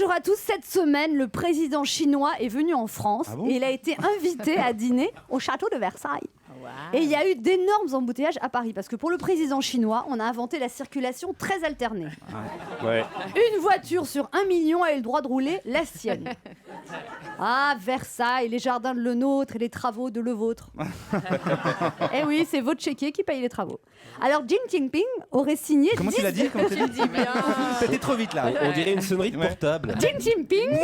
Bonjour à tous. Cette semaine, le président chinois est venu en France et il a été invité à dîner au château de Versailles. Et il y a eu d'énormes embouteillages à Paris parce que pour le président chinois, on a inventé la circulation très alternée. Une voiture sur 1 million a eu le droit de rouler la sienne. Ah, Versailles, les jardins de le nôtre et les travaux de le vôtre. Eh oui, c'est votre chéquier qui paye les travaux. Alors, Xi Jinping aurait signé... Comment tu l'as dit? C'était trop vite là. On dirait une sonnerie de portable. Xi Jinping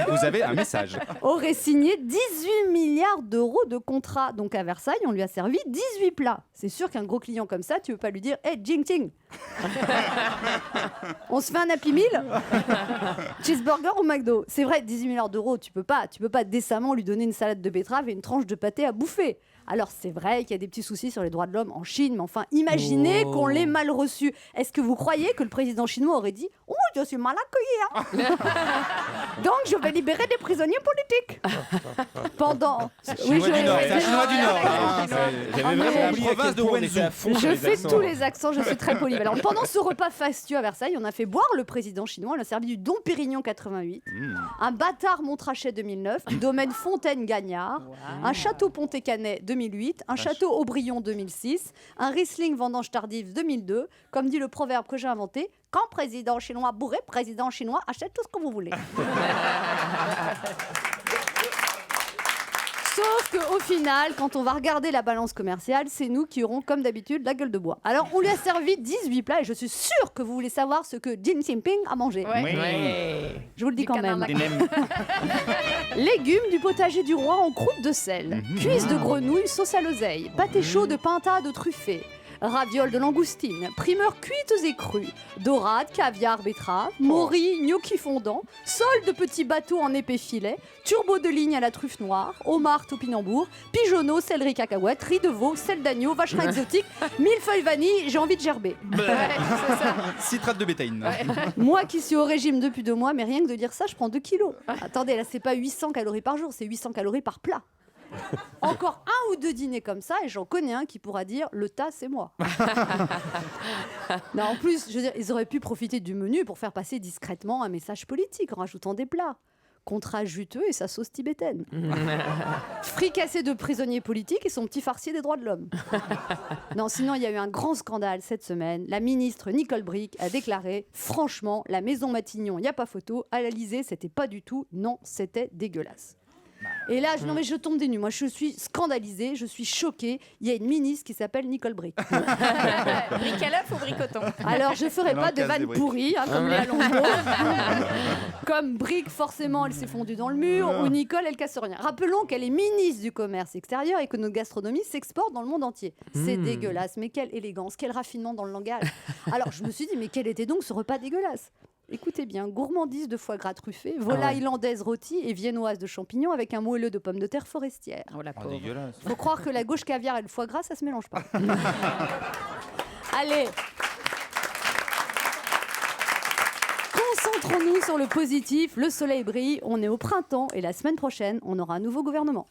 Vous avez un message. aurait signé 18 milliards d'euros de contrats. Donc à Versailles, on lui a servi 18 plats. C'est sûr qu'un gros client comme ça, tu veux pas lui dire « Hey, Jinping, on se fait un Happy Meal cheeseburger au McDo ?» C'est vrai, 18 milliards d'euros, tu peux pas décemment lui donner une salade de betterave et une tranche de pâté à bouffer. Alors c'est vrai qu'il y a des petits soucis sur les droits de l'homme en Chine, mais enfin, imaginez qu'on l'ait mal reçu. Est-ce que vous croyez que le président chinois aurait dit « Oh, je suis mal accueilli, hein. Donc je vais libérer des prisonniers politiques ?» Pendant... Chinois du Nord, c'est un Chinois du Nord. J'avais vraiment oublié à quel point on était à fond sur Je les fais accents. tous les accents, je suis très polyvalente. Pendant ce repas fastueux à Versailles, on a fait boire le président chinois, on a servi du Dom Pérignon 88, un bâtard Montrachet 2009, du domaine Fontaine Gagnard, un château Pontet-Canet 2008, un château Aubryon 2006, un Riesling Vendange tardive 2002, comme dit le proverbe que j'ai inventé, quand président chinois bourré, président chinois achète tout ce que vous voulez. Sauf qu'au final, quand on va regarder la balance commerciale, c'est nous qui aurons, comme d'habitude, la gueule de bois. Alors, on lui a servi 18 plats et je suis sûre que vous voulez savoir ce que Xi Jinping a mangé. Je vous le dis quand même. Légumes du potager du roi en croûte de sel, cuisses de grenouille, sauce à l'oseille, pâté chaud de pintade truffé, ravioles de langoustine, primeurs cuites et crues, dorades, caviar, betterave, morilles, gnocchi fondant, soles de petits bateaux en épais filets, turbo de ligne à la truffe noire, homard topinambour, pigeonneau, céleri cacahuète, riz de veau, sel d'agneau, vacherin exotique, millefeuille vanille, j'ai envie de gerber. Citrate de bétaïne. Moi qui suis au régime depuis 2 mois, mais rien que de dire ça, je prends 2 kilos. Attendez, là c'est pas 800 calories par jour, c'est 800 calories par plat. Encore 1 ou 2 dîners comme ça et j'en connais un qui pourra dire le tas c'est moi. Non, en plus, je veux dire, ils auraient pu profiter du menu pour faire passer discrètement un message politique en rajoutant des plats. Contrat juteux et sa sauce tibétaine. Fricassé de prisonniers politiques et son petit farcier des droits de l'homme. Non, sinon, il y a eu un grand scandale cette semaine. La ministre Nicole Bricq a déclaré « Franchement, la maison Matignon, il n'y a pas photo. À l'Élysée, c'était pas du tout. Non, c'était dégueulasse. » Et là, non mais je tombe des nues. Moi, je suis scandalisée, je suis choquée. Il y a une ministre qui s'appelle Nicole Bricq. Bric à l'œuf ou bricoton? Alors, je ferai pas de vannes pourries, hein, comme Léa Landreau. Comme Bricq, forcément, elle s'est fondue dans le mur. Ou Nicole, elle casse rien. Rappelons qu'elle est ministre du Commerce extérieur et que notre gastronomie s'exporte dans le monde entier. C'est dégueulasse, mais quelle élégance, quel raffinement dans le langage. Alors, je me suis dit, mais quel était donc ce repas dégueulasse? Écoutez bien, gourmandise de foie gras truffé, volaille irlandaise rôtie et viennoise de champignons avec un moelleux de pommes de terre forestières. Oh la pauvre. Dégueulasse. Faut croire que la gauche caviar et le foie gras, ça se mélange pas. Allez, concentrons-nous sur le positif, le soleil brille, on est au printemps et la semaine prochaine, on aura un nouveau gouvernement.